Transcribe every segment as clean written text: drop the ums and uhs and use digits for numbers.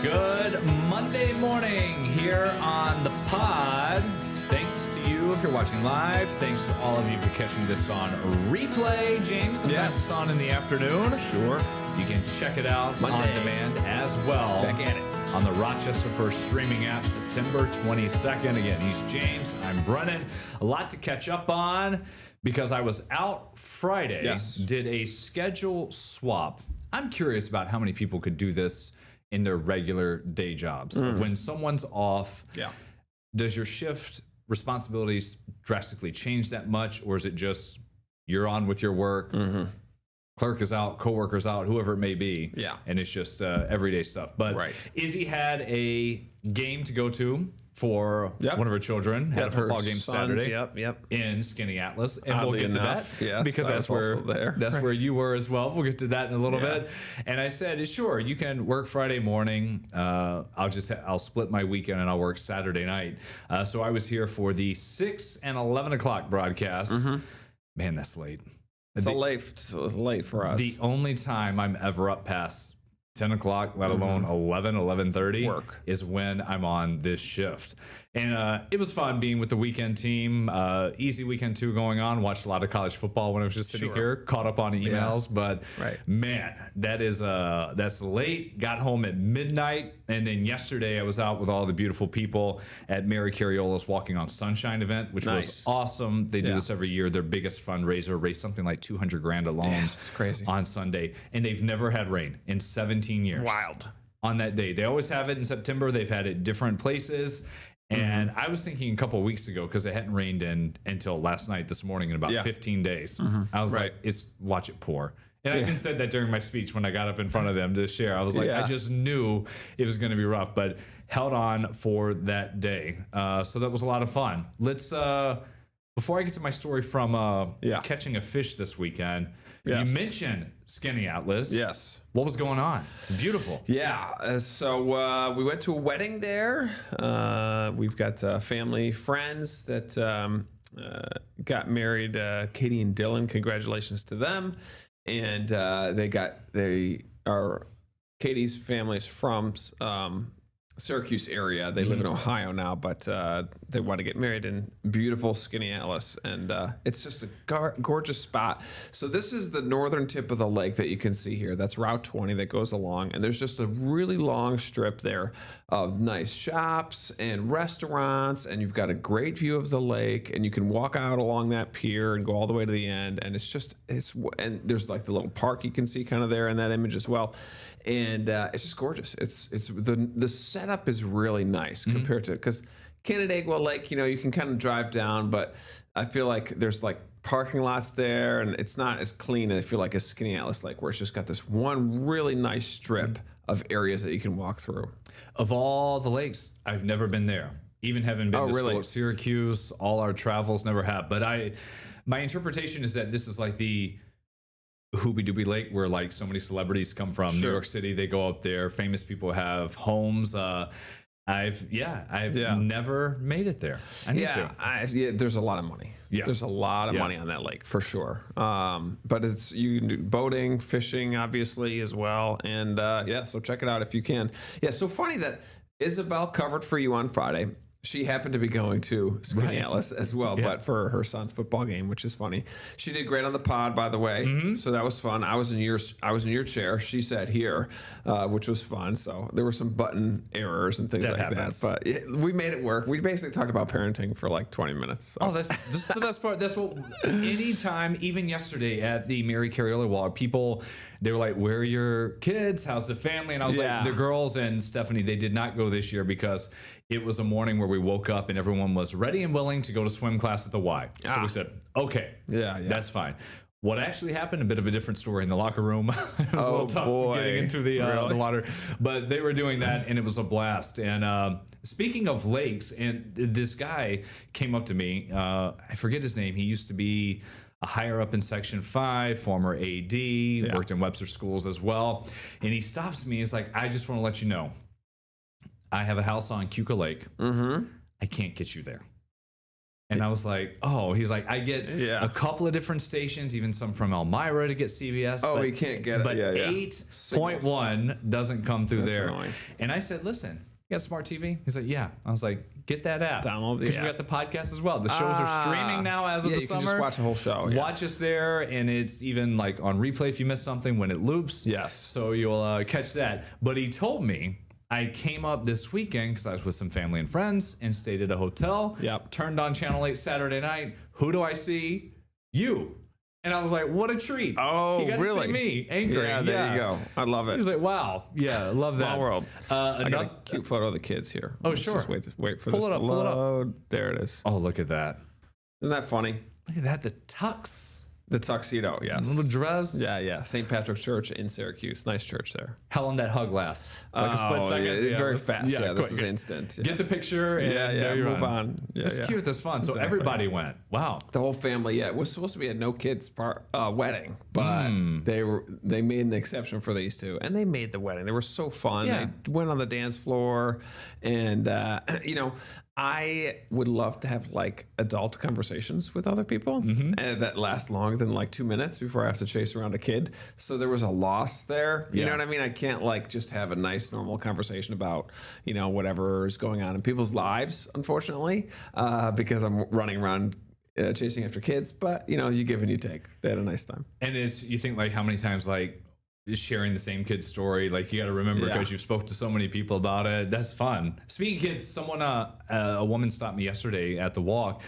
Good Monday morning here on the pod. Thanks to you if you're watching live. Thanks to all of you for catching this on replay. James, sometimes it's on in the afternoon. Sure. You can check it out on demand as well. Back at it. On the RochesterFirst streaming app, September 22nd. Again, he's James. I'm Brennan. A lot to catch up on because I was out Friday. Yes. Did a schedule swap. I'm curious about how many people could do this in their regular day jobs. When someone's off, does your shift responsibilities drastically change that much, or is it just you're on with your work, clerk is out, coworker's out, whoever it may be, and it's just everyday stuff? But Izzy had a game to go to for one of her children, had a football game Saturday in Skinny Atlas, and Oddly we'll get enough, to that because that's where where you were as well. We'll get to that in a little bit. And I said, sure, you can work Friday morning. I'll split my weekend and I'll work Saturday night. So I was here for the 6 and 11 o'clock broadcast. Man, that's late. It's late for us. The only time I'm ever up past 10 o'clock, let alone 11:30 is when I'm on this shift. And it was fun being with the weekend team. Easy weekend too going on. Watched a lot of college football when I was just sitting here, caught up on emails. But man, that's late. Got home at midnight. And then yesterday I was out with all the beautiful people at Mary Cariola's Walking on Sunshine event, which was awesome. They do this every year. Their biggest fundraiser, raised something like $200,000 alone on Sunday. And they've never had rain in 17 years. Wild. On that day. They always have it in September. They've had it different places. And I was thinking a couple of weeks ago, because it hadn't rained until last night, this morning, in about 15 days. I was like, watch it pour. And I even said that during my speech when I got up in front of them to share. I was like, I just knew it was going to be rough, but held on for that day. So that was a lot of fun. Let's, before I get to my story from catching a fish this weekend, you mentioned Skinny Atlas. Yes. What was going on? Beautiful. Yeah. So we went to a wedding there. We've got family, friends that got married, Katie and Dylan. Congratulations to them. And Katie's family's from Syracuse area. They live in Ohio now, but they want to get married in beautiful Skinny Atlas, and it's just a gorgeous spot. So this is the northern tip of the lake that you can see here. That's Route 20 that goes along, and there's just a really long strip there of nice shops and restaurants, and you've got a great view of the lake, and you can walk out along that pier and go all the way to the end, and and there's like the little park you can see kind of there in that image as well. And it's just gorgeous. It's the setup is really nice compared to, because Canandaigua Lake, you can kind of drive down, but I feel like there's like parking lots there, and it's not as clean, I feel like, as Skinny Atlas Lake, where it's just got this one really nice strip of areas that you can walk through. Of all the lakes, I've never been there. Even having been to school at Syracuse, all our travels, never have. But my interpretation is that this is like the Hoobie Doobie Lake, where like so many celebrities come from. New York City, they go up there. Famous people have homes. I've never made it there. I need to. There's a lot of money. There's a lot of money on that lake for sure. But you can do boating, fishing, obviously as well. And so check it out if you can. Yeah. So funny that Isabel covered for you on Friday. She happened to be going to Skinny Atlas as well, but for her son's football game, which is funny. She did great on the pod, by the way, so that was fun. I was in your chair. She sat here, which was fun. So there were some button errors and things that. But we made it work. We basically talked about parenting for like 20 minutes. So. This is the best part. That's what. Anytime, even yesterday at the Mary Cariola Walk, people, they were like, "Where are your kids? How's the family?" And I was like, "The girls and Stephanie, they did not go this year because it was a morning where we woke up and everyone was ready and willing to go to swim class at the Y." So we said, okay, that's fine. What actually happened, a bit of a different story in the locker room. It was a little tough getting into the water. But they were doing that, and it was a blast. And speaking of lakes, and this guy came up to me. I forget his name. He used to be a higher up in Section 5, former AD, worked in Webster Schools as well. And he stops me. He's like, "I just want to let you know, I have a house on Cuca Lake. I can't get you there." And I was like, oh, he's like, I get a couple of different stations, even some from Elmira to get CBS. Oh, but, you can't get it. But 8.1 doesn't come through there. Annoying. And I said, listen, you got a smart TV? He's like, yeah. I was like, get that app. Download the app. Because we got the podcast as well. The shows are streaming now as of the summer. You can just watch the whole show. Watch us there, and it's even like on replay if you miss something when it loops. Yes. So you'll catch that. But he told me, I came up this weekend because I was with some family and friends and stayed at a hotel. Yep. Turned on Channel 8 Saturday night. Who do I see? You. And I was like, what a treat. Oh, he got really? to see me anchoring. Yeah, there you go. I love it. He was like, wow. Yeah, I love that. Small world. I got a Enough, cute photo of the kids here. Oh, Let's sure. Just wait for Pull this it up, to pull it up. load. There it is. oh, look at that. Isn't that funny? Look at that. The tux. The tuxedo, yes. Little dress. Yeah. St. Patrick's Church in Syracuse. Nice church there. How long that hug last? Like a split second? Yeah, very let's- fast. Yeah, this quick. was instant. Yeah. Get the picture and there you move run. on. Yeah, It's cute. That's fun. So Exactly. everybody went. Wow. The whole family, yeah. It was supposed to be a no kids wedding, but they made an exception for these two, and they made the wedding. They were so fun. Yeah. They went on the dance floor, and I would love to have like adult conversations with other people and that last longer than like 2 minutes before I have to chase around a kid. So there was a loss there. You know what I mean? I can't like just have a nice normal conversation about whatever is going on in people's lives, unfortunately, because I'm running around chasing after kids. But you give and you take. They had a nice time. And you think like how many times like sharing the same kid's story, like you got to remember because you've spoke to so many people about it. That's fun. Speaking of kids, a woman stopped me yesterday at the walk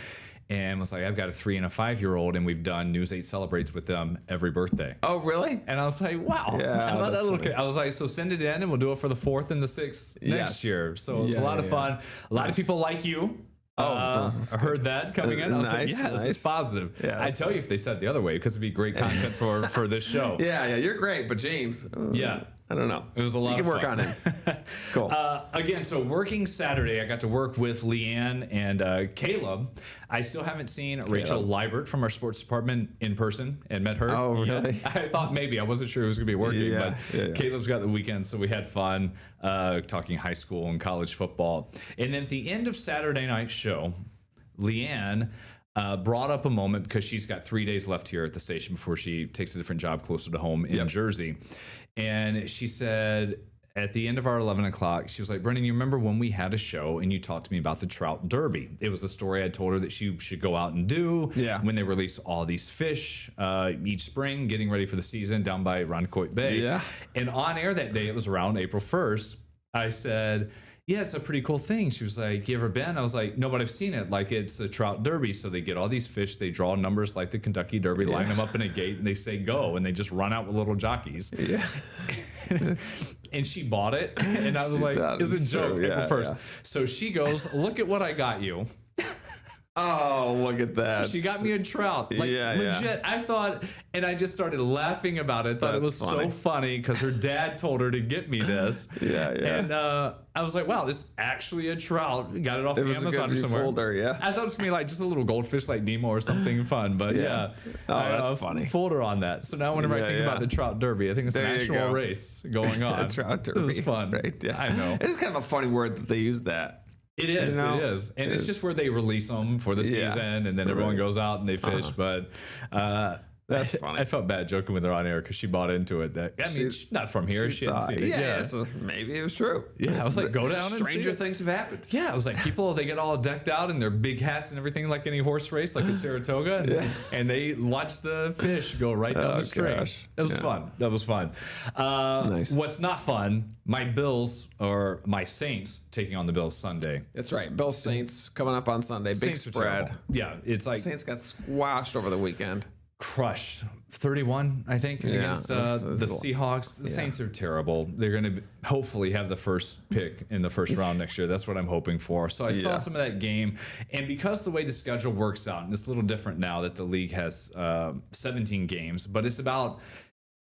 and was like, I've got a 3 and a 5-year-old and we've done News 8 Celebrates with them every birthday. Oh, really? And I was like, wow. Yeah, How about that little funny. kid? I was like, so send it in and we'll do it for the 4th and the 6th next year. So it was a lot of fun. A lot of people like you. I heard that coming in. I was like, yeah, this is positive. Yeah, I'd tell you if they said the other way because it'd be great content for this show. Yeah, you're great, but James, I don't know. It was a lot of fun. You can work on it. Cool. Again, so working Saturday, I got to work with Leanne and Caleb. I still haven't seen Rachel Liebert from our sports department in person and met her. Oh, really? I thought maybe. I wasn't sure who was going to be working, but Caleb's got the weekend, so we had fun talking high school and college football. And then at the end of Saturday night's show, Leanne brought up a moment because she's got 3 days left here at the station before she takes a different job closer to home in Jersey. And she said at the end of our 11 o'clock, she was like, Brennan, you remember when we had a show and you talked to me about the Trout Derby? It was a story I told her that she should go out and do when they release all these fish each spring, getting ready for the season down by Roncoit Bay. Yeah. And on air that day, it was around April 1st, I said, yeah, it's a pretty cool thing. She was like, you ever been? I was like, no, but I've seen it. Like, it's a trout derby. So they get all these fish. They draw numbers like the Kentucky Derby, line them up in a gate, and they say go. And they just run out with little jockeys. Yeah. And she bought it. And I was like, it's a joke. April 1st. So she goes, look at what I got you. Oh, look at that. She got me a trout. Like, legit. I thought, and I just started laughing about it. Thought it was so funny because her dad told her to get me this. And I was like, wow, this is actually a trout. Got it off Amazon or somewhere. Folder, I thought it was going to be like just a little goldfish like Nemo or something fun. But Oh, that's funny. Fooled her on that. So now whenever I think about the trout derby, I think it's an actual race going on. Trout derby. It was fun. Right, yeah. I know. It's kind of a funny word that they use that. It is. It is. And it's just where they release them for the season and then everyone goes out and they fish. But that's funny. I felt bad joking with her on air because she bought into it. That I mean, she's not from here. She hadn't seen it. Yeah, so maybe it was true. Yeah, I was like, go down and stranger see it. things have happened. Yeah, I was like, people, they get all decked out in their big hats and everything like any horse race, like a Saratoga. And they watch the fish go right down the stream. Gosh. It was fun. That was fun. Nice. What's not fun, my Bills or my Saints taking on the Bills Sunday. That's right. Bills Saints coming up on Sunday. Big Saints are spread. terrible. Yeah, it's like Saints got squashed over the weekend. Crushed 31, I think, against the Seahawks. The Saints are terrible. They're going to hopefully have the first pick in the first round next year. That's what I'm hoping for. So I saw some of that game. And because the way the schedule works out, and it's a little different now that the league has 17 games, but it's about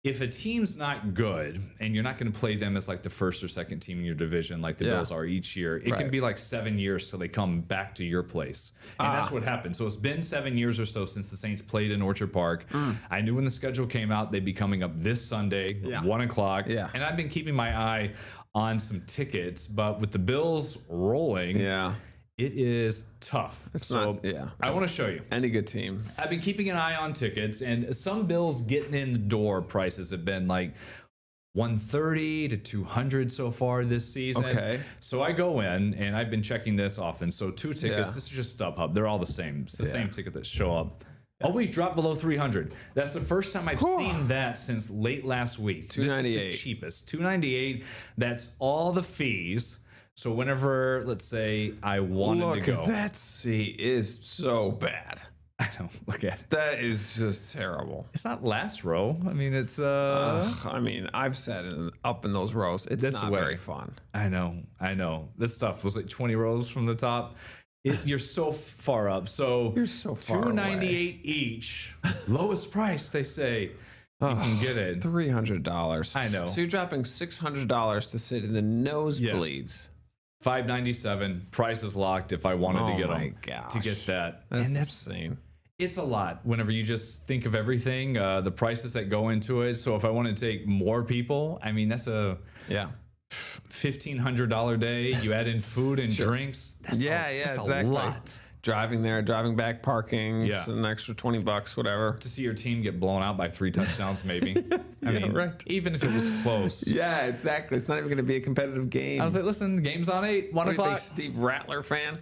if a team's not good and you're not going to play them as like the first or second team in your division like the Bills are each year, it can be like 7 years till they come back to your place. And that's what happened. So it's been 7 years or so since the Saints played in Orchard Park. I knew when the schedule came out, they'd be coming up this Sunday, 1 o'clock. And I've been keeping my eye on some tickets, but with the Bills rolling, It is tough. I want to show you. Any good team. I've been keeping an eye on tickets, and some bills getting in the door prices have been like 130 to 200 so far this season. Okay. So I go in, and I've been checking this often. So 2 tickets. This is just StubHub. They're all the same. It's the same ticket that show up. Always drop below 300. That's the first time I've seen that since late last week. $298. This is the cheapest. $298. That's all the fees. So whenever, let's say, I wanted to go. That seat is so bad. I don't look at it. That is just terrible. It's not last row. I mean, it's I mean, I've sat up in those rows. It's not very fun. I know. This stuff was like 20 rows from the top. You're so far up. So you're so far $298 each. Lowest price, they say. You can get it. $300. I know. So you're dropping $600 to sit in the nosebleeds. $597. Price is locked if I wanted to get them. To get that. That's insane. It's a lot whenever you just think of everything, the prices that go into it. So if I want to take more people, I mean, that's a $1,500 day. You add in food and drinks. That's exactly. A lot. Driving there, driving back, parking, it's an extra $20, whatever. To see your team get blown out by 3 touchdowns, maybe. I mean, even if it was close. Yeah, exactly. It's not even going to be a competitive game. I was like, listen, the game's on 8, 1 o'clock. Steve Rattler fan?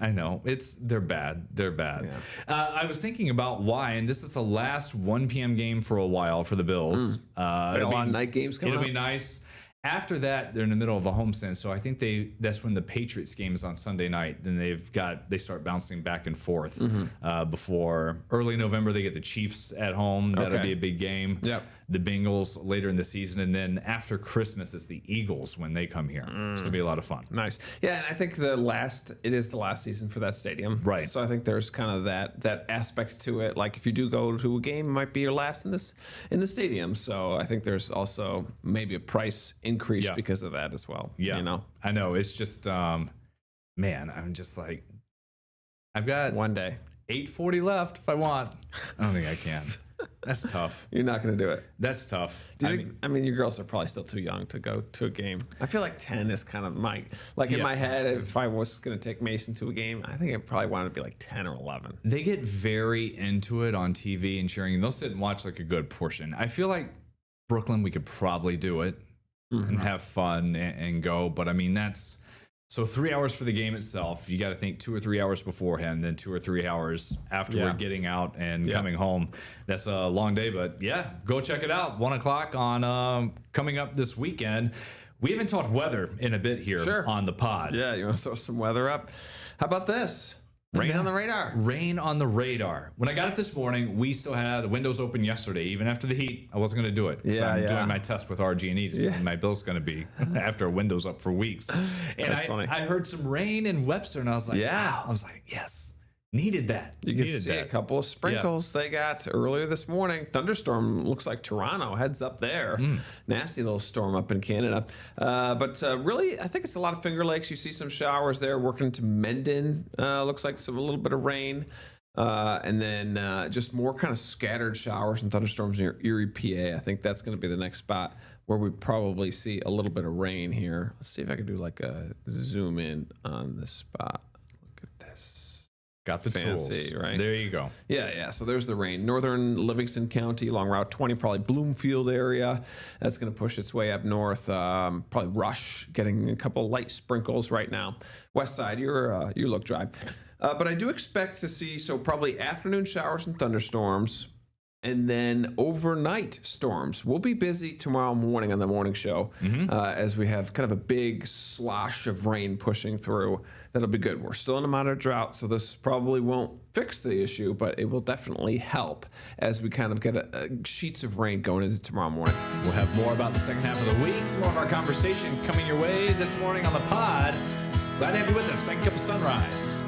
I know. They're bad. They're bad. Yeah. I was thinking about why, and this is the last 1 p.m. game for a while for the Bills. A lot of night games coming up. It'll be nice. After that, they're in the middle of a homestand, so I think that's when the Patriots game is on Sunday night. Then they start bouncing back and forth before early November. They get the Chiefs at home. That'll be a big game. Yep. The Bengals later in the season, and then after Christmas, it's the Eagles when they come here. So it'll be a lot of fun. Nice. Yeah, and I think it is the last season for that stadium. Right. So I think there's kind of that aspect to it. Like if you do go to a game, it might be your last in the stadium. So I think there's also maybe a price increase because of that as well. Yeah. You know? I know. It's just man, I'm just like, I've got one day. 840 left if I want. I don't think I can. That's tough. You're not going to do it. That's tough. Do you think, I mean, your girls are probably still too young to go to a game. I feel like 10 is kind of in my head, if I was going to take Mason to a game, I think I probably wanted to be like 10 or 11. They get very into it on TV and cheering. They'll sit and watch like a good portion. I feel like Brooklyn, we could probably do it and have fun and go. But I mean, that's so 3 hours for the game itself. You got to think 2 or 3 hours beforehand, then 2 or 3 hours afterward getting out and coming home. That's a long day, but go check it out. 1 o'clock on coming up this weekend. We haven't talked weather in a bit here on the pod. Yeah, you want to throw some weather up? How about this? Rain on the radar. Rain on the radar. When I got it this morning, we still had windows open yesterday. Even after the heat, I wasn't going to do it. So I'm doing my test with RG&E to see what my bill's going to be after windows up for weeks. And I heard some rain in Webster, and I was like, wow. I was like, yes. Needed that. You can see a couple of sprinkles they got earlier this morning. Thunderstorm looks like Toronto heads up there. Nasty little storm up in Canada. But really, I think it's a lot of Finger Lakes. You see some showers there working to Mendon. Looks like a little bit of rain. And then just more kind of scattered showers and thunderstorms near Erie, PA. I think that's going to be the next spot where we probably see a little bit of rain here. Let's see if I can do like a zoom in on this spot. Look at this. Got the fancy, tools. Right? There you go. Yeah. So there's the rain. Northern Livingston County along Route 20, probably Bloomfield area. That's going to push its way up north. Probably Rush, getting a couple light sprinkles right now. West side, you look dry. But I do expect to see, probably afternoon showers and thunderstorms. And then overnight storms. We'll be busy tomorrow morning on the morning show as we have kind of a big slosh of rain pushing through. That'll be good. We're still in a moderate drought, so this probably won't fix the issue, but it will definitely help as we kind of get sheets of rain going into tomorrow morning. We'll have more about the second half of the week. Some more of our conversation coming your way this morning on the pod. Glad to have you with us. Second Cup of Sunrise.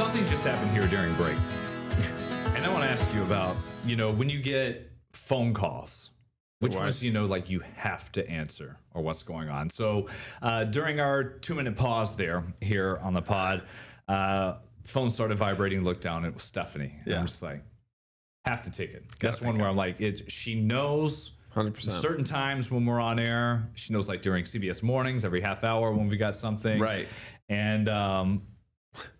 something just happened here during break. And I want to ask you about, when you get phone calls, which ones like you have to answer or what's going on. So during our 2-minute pause here on the pod, phone started vibrating, looked down, it was Stephanie. And I'm just like, have to take it. That's one where I'm like, she knows 100%. Certain times when we're on air. She knows like during CBS mornings, every half hour when we got something. Right. And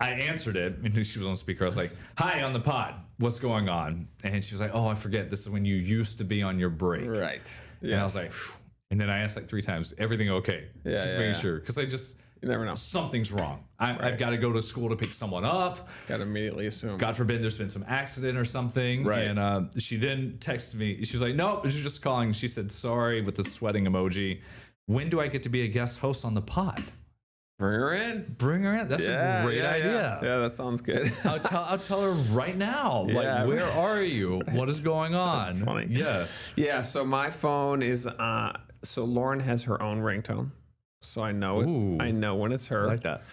I answered it, and she was on speaker. I was like, "Hi, on the pod. What's going on?" And she was like, "Oh, I forget. This is when you used to be on your break." Right. And I was like, phew. And then I asked like 3 times, "Everything okay?" Yeah. Just making sure, because you never know. Something's wrong. I've got to go to school to pick someone up. Got to immediately assume. God forbid there's been some accident or something. Right. And she then texted me. She was like, "Nope, she's just calling." She said, "Sorry," with the sweating emoji. "When do I get to be a guest host on the pod?" Bring her in. Bring her in. That's a great idea. Yeah, that sounds good. I'll tell her right now. Like, where are you? What is going on? That's funny. Yeah. Yeah. So my phone is. So Lauren has her own ringtone. So I know it. I know when it's her. I like that.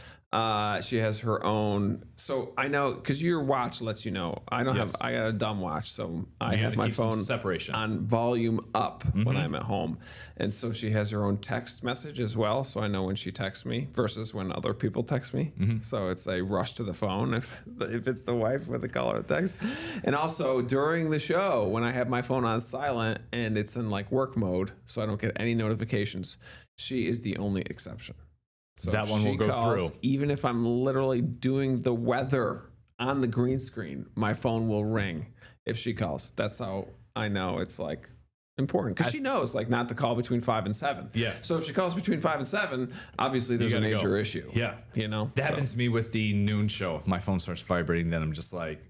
She has her own. So I know because your watch lets you know. I don't have. I got a dumb watch, so I have my phone separation on volume up when I'm at home, and so she has her own text message as well. So I know when she texts me versus when other people text me. So it's a rush to the phone if it's the wife with the caller text, and also during the show when I have my phone on silent and it's in like work mode, so I don't get any notifications. She is the only exception. So that one will go through. Even if I'm literally doing the weather on the green screen, my phone will ring if she calls. That's how I know it's like important. Because she knows like not to call between 5 and 7. Yeah. So if she calls between 5 and 7, obviously there's a major issue. Yeah. That happens to me with the noon show. If my phone starts vibrating, then I'm just like,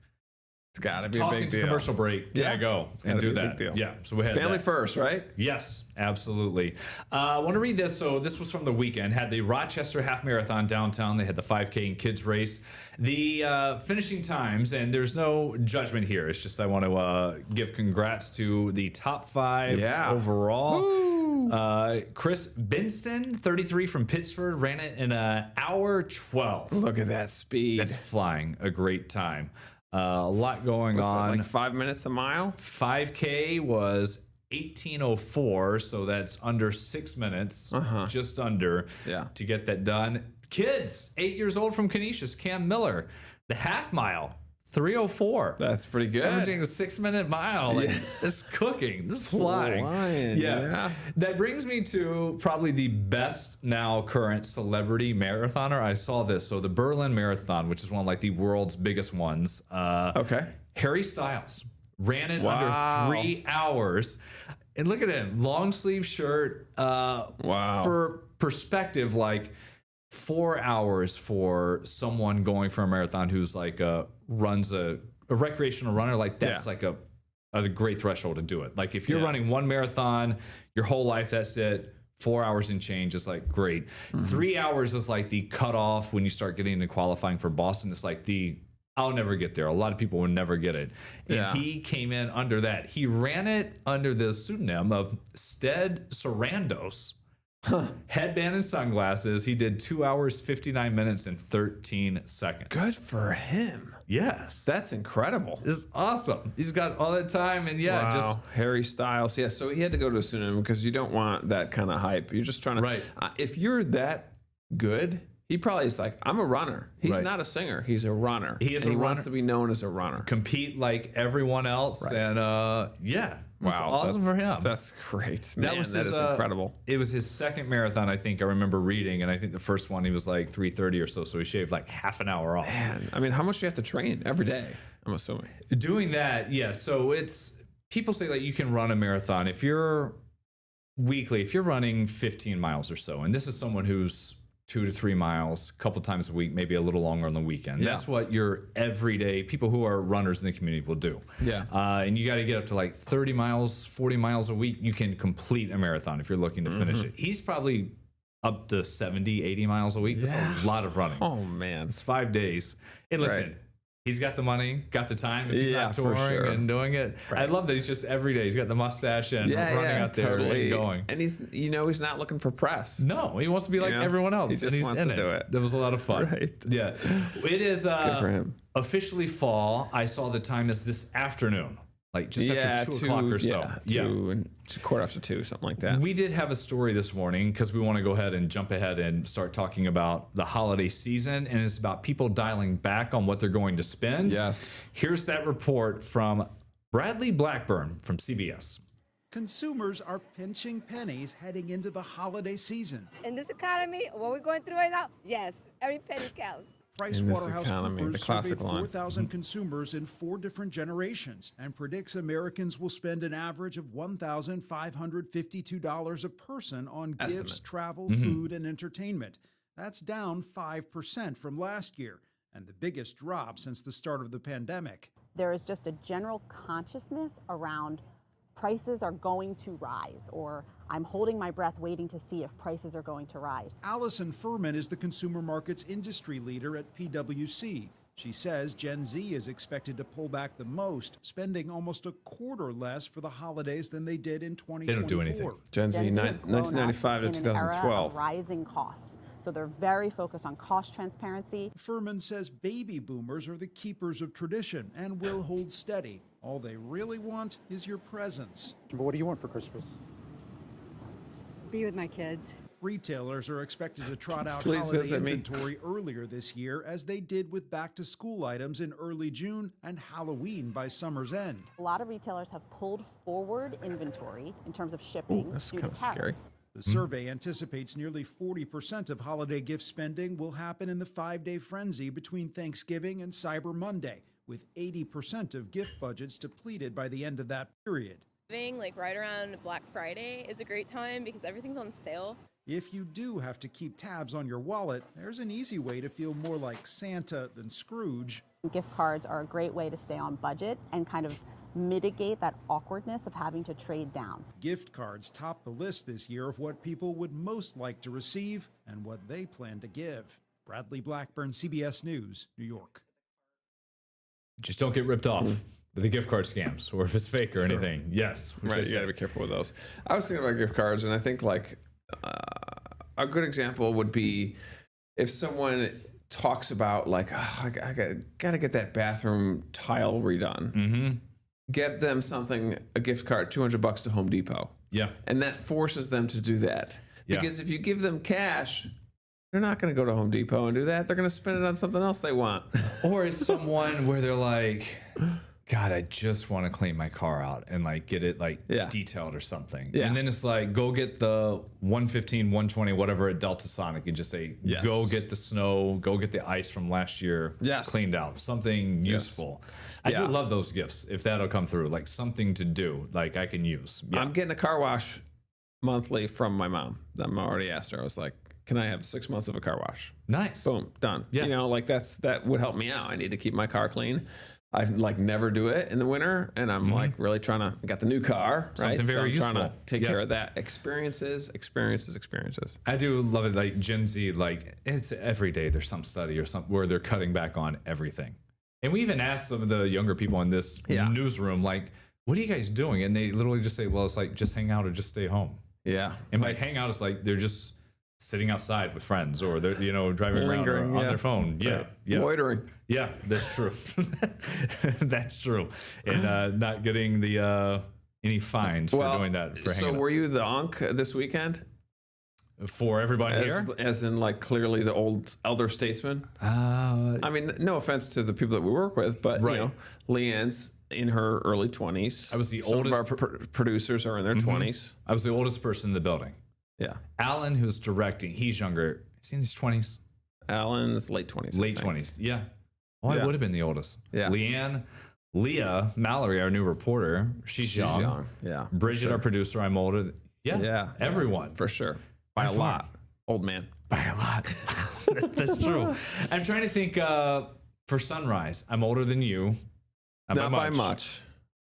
it's got to be tossing a big to deal. Commercial break. Can I go and do that? Deal. Yeah. So we had family first, right? Yes, absolutely. I want to read this. So this was from the weekend. Had the Rochester Half Marathon downtown. They had the 5K and kids race. The finishing times, and there's no judgment here. It's just I want to give congrats to the top 5 overall. Woo! Chris Benson, 33 from Pittsford, ran it in an hour 12. Look at that speed. That's flying. A great time. A lot going on. Like 5 minutes a mile? 5K was 18:04, so that's under 6 minutes, just under, to get that done. Kids, 8 years old from Canisius, Cam Miller, the half mile, 3:04. That's pretty good. Averaging a 6-minute mile. Like, it's cooking. This is flying. Yeah. That brings me to probably the best now current celebrity marathoner. I saw this. So the Berlin Marathon, which is one of like the world's biggest ones. Harry Styles ran it under 3 hours. And look at him. Long sleeve shirt. For perspective, like 4 hours for someone going for a marathon who's like runs a recreational runner, like that's like a great threshold to do it. Like if you're running one marathon your whole life, that's it. 4 hours and change is like great. 3 hours is like the cutoff when you start getting into qualifying for Boston. It's like I'll never get there. A lot of people will never get it. And he came in under that. He ran it under the pseudonym of Stead Sarandos. Headband and sunglasses. He did 2 hours, 59 minutes, and 13 seconds. Good for him. Yes. That's incredible. This is awesome. He's got all that time and just Harry Styles. Yeah, so he had to go to a pseudonym because you don't want that kind of hype. You're just trying to if you're that good, he probably is like, I'm a runner. He's not a singer. He's a runner. He wants to be known as a runner. Compete like everyone else. And wow, awesome for him. That's great. Man, that is incredible. It was his second marathon, I think. I remember reading, and I think the first one he was like 3:30 or so. So he shaved like half an hour off. Man, I mean, how much do you have to train every day? I'm assuming doing that. Yeah. So it's people say that you can run a marathon if you're weekly. If you're running 15 miles or so, and this is someone who's 2 to 3 miles, a couple times a week, maybe a little longer on the weekend. That's what your everyday people who are runners in the community will do. And you got to get up to like 30 miles, 40 miles a week. You can complete a marathon if you're looking to finish it. He's probably up to 70, 80 miles a week. That's a lot of running. Oh, man. It's 5 days. And listen, He's got the money, got the time if he's not for touring sure. and doing it. Right. I love that he's just every day. He's got the mustache and running out there and going. And he's not looking for press. No, he wants to be like everyone else. He just wants to do it. That was a lot of fun. Right. Yeah. It is good for him. Officially fall. I saw the time as this afternoon. Like just after 2 o'clock or so. And quarter after 2, something like that. We did have a story this morning because we want to go ahead and jump ahead and start talking about the holiday season. And it's about people dialing back on what they're going to spend. Yes. Here's that report from Bradley Blackburn from CBS. Consumers are pinching pennies heading into the holiday season. In this economy, what we're going through right now, yes, every penny counts. PricewaterhouseCoopers surveyed 4,000 consumers in 4 different generations and predicts Americans will spend an average of $1,552 a person on gifts, travel, food, and entertainment. That's down 5% from last year and the biggest drop since the start of the pandemic. There is just a general consciousness around prices are going to rise, or I'm holding my breath waiting to see if prices are going to rise. Allison Furman is the consumer markets industry leader at PwC. She says Gen Z is expected to pull back the most, spending almost a quarter less for the holidays than they did in 2024. They don't do anything. Gen Z, 1995 to in an 2012. era of rising costs. So they're very focused on cost transparency. Furman says baby boomers are the keepers of tradition and will hold steady. All they really want is your presence. But what do you want for Christmas? Be with my kids. Retailers are expected to trot out holiday inventory earlier this year, as they did with back-to-school items in early June and Halloween by summer's end. A lot of retailers have pulled forward inventory in terms of shipping due to tariffs. The survey anticipates nearly 40% of holiday gift spending will happen in the 5-day frenzy between Thanksgiving and Cyber Monday, with 80% of gift budgets depleted by the end of that period. Like right around Black Friday is a great time because everything's on sale. If you do have to keep tabs on your wallet, there's an easy way to feel more like Santa than Scrooge. Gift cards are a great way to stay on budget and kind of mitigate that awkwardness of having to trade down. Gift cards top the list this year of what people would most like to receive and what they plan to give. Bradley Blackburn, CBS News, New York. Just don't get ripped off with the gift card scams or if it's fake or anything. Yes. Right, you got to be careful with those. I was thinking about gift cards, and I think like a good example would be if someone talks about like, oh, I got to get that bathroom tile redone. Mm-hmm. Give them something, a gift card, $200 to Home Depot. Yeah. And that forces them to do that. Because if you give them cash, they're not going to go to Home Depot and do that. They're going to spend it on something else they want. Or is someone where they're like, God, I just want to clean my car out and like get it like detailed or something. Yeah. And then it's like, go get the 115, 120, whatever at Delta Sonic and just say, go get the snow, go get the ice from last year cleaned out. Something useful. I do love those gifts if that'll come through. Like something to do, like I can use. Yeah. I'm getting a car wash monthly from my mom. I'm already asked her. I was like, can I have 6 months of a car wash? Nice. Boom, done. Yeah. You know, like that would help me out. I need to keep my car clean. I like never do it in the winter, and I'm like really trying to. I got the new car, right? Something very useful. Trying to take care of that. Experiences. I do love it. Like Gen Z, like it's every day. There's some study or something where they're cutting back on everything. And we even asked some of the younger people in this newsroom, like, "What are you guys doing?" And they literally just say, "Well, it's like just hang out or just stay home." Yeah. And by hang out, it's like they're just sitting outside with friends, or they're driving around or on their phone. Yeah, loitering. Yeah, that's true. That's true. And not getting the any fines for doing that. For so were you the onk this weekend? For everybody here? As in like clearly the old elder statesman? I mean, no offense to the people that we work with, but you know, Leanne's in her early 20s. I was the Some oldest. of our producers are in their 20s. I was the oldest person in the building. Yeah. Alan, who's directing, he's younger. Is he in his 20s? Alan's late 20s. Late 20s, yeah. Well, I would have been the oldest. Yeah. Leah Mallory, our new reporter, she's young. Yeah. Bridget, our producer, I'm older. Yeah. Everyone. For sure. By a lot. Old man. By a lot. That's true. I'm trying to think for Sunrise. I'm older than you. Not by much.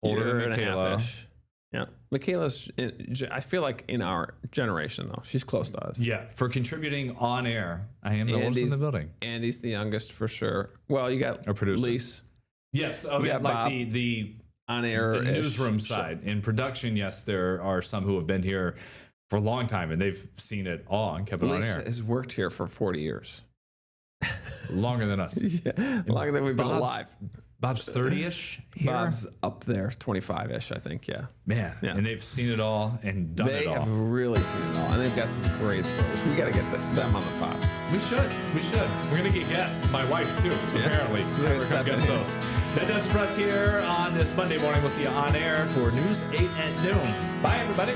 Older than Michaela. Yeah. Michaela's, I feel like in our generation, though. She's close to us. Yeah. For contributing on air, I am the oldest in the building. Andy's the youngest for sure. Well, you got our producer. Lise. Yes. Oh, Yeah, yeah. Like Bob. the On air the newsroom side. In production, yes, there are some who have been here for a long time and they've seen it all and kept it on Lisa air. has worked here for 40 years. Longer than us. Yeah, longer than we've been alive. Bob's 30-ish here. Bob's up there, 25-ish, I think. Yeah. Man, Yeah. and they've seen it all and done They it all. have really seen it all, and they've got some great stories. We got to get them on the file. We should. We're going to get guests. My wife, too, apparently. Look at Come guest Stephanie. host. That does it for us here on this Monday morning. We'll see you on air for News 8 at noon. Bye, everybody.